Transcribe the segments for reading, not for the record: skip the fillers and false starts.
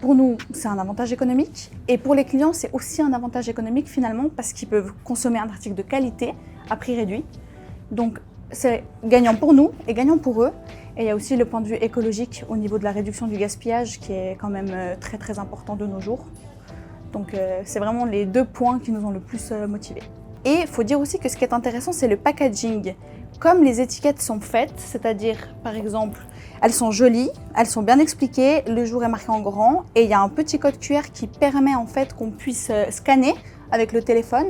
Pour nous, c'est un avantage économique et pour les clients, c'est aussi un avantage économique finalement parce qu'ils peuvent consommer un article de qualité à prix réduit. Donc c'est gagnant pour nous et gagnant pour eux. Et il y a aussi le point de vue écologique au niveau de la réduction du gaspillage qui est quand même très très important de nos jours. Donc c'est vraiment les deux points qui nous ont le plus motivés. Et il faut dire aussi que ce qui est intéressant, c'est le packaging. Comme les étiquettes sont faites, c'est-à-dire par exemple, elles sont jolies, elles sont bien expliquées, le jour est marqué en grand et il y a un petit code QR qui permet en fait qu'on puisse scanner avec le téléphone.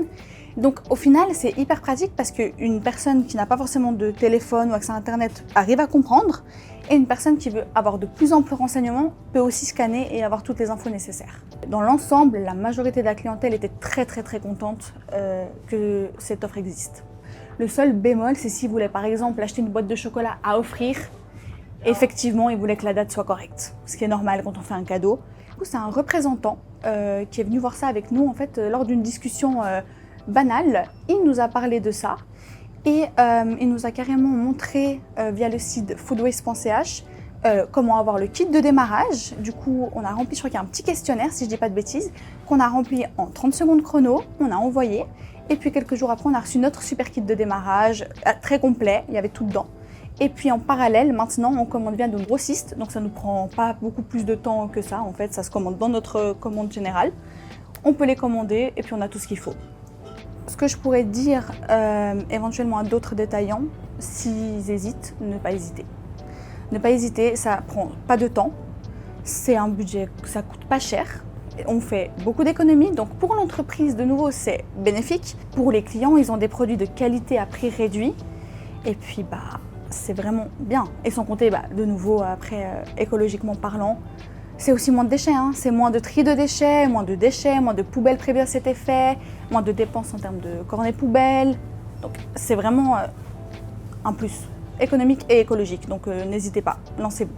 Donc au final, c'est hyper pratique parce qu'une personne qui n'a pas forcément de téléphone ou accès à Internet arrive à comprendre et une personne qui veut avoir de plus amples renseignements peut aussi scanner et avoir toutes les infos nécessaires. Dans l'ensemble, la majorité de la clientèle était très contente que cette offre existe. Le seul bémol, c'est s'ils voulaient par exemple acheter une boîte de chocolat à offrir, effectivement, ils voulaient que la date soit correcte, ce qui est normal quand on fait un cadeau. Du coup, c'est un représentant qui est venu voir ça avec nous en fait lors d'une discussion banale. Il nous a parlé de ça et il nous a carrément montré via le site foodwaste.ch comment avoir le kit de démarrage. Du coup, on a rempli, je crois qu'il y a un petit questionnaire, si je dis pas de bêtises, qu'on a rempli en 30 secondes chrono, on a envoyé. Et puis quelques jours après, on a reçu notre super kit de démarrage, très complet, il y avait tout dedans. Et puis en parallèle, maintenant, on commande bien de grossistes, donc ça ne nous prend pas beaucoup plus de temps que ça. En fait, ça se commande dans notre commande générale. On peut les commander et puis on a tout ce qu'il faut. Ce que je pourrais dire éventuellement à d'autres détaillants, s'ils hésitent, ne pas hésiter. Ne pas hésiter, ça prend pas de temps, c'est un budget, ça coûte pas cher. On fait beaucoup d'économies, donc pour l'entreprise, de nouveau, c'est bénéfique. Pour les clients, ils ont des produits de qualité à prix réduit. Et puis, c'est vraiment bien. Et sans compter, de nouveau, après, écologiquement parlant, c'est aussi moins de déchets. C'est moins de tri de déchets, moins de poubelles prévues à cet effet, moins de dépenses en termes de cornets poubelles. Donc, c'est vraiment un plus économique et écologique. Donc, n'hésitez pas, lancez-vous.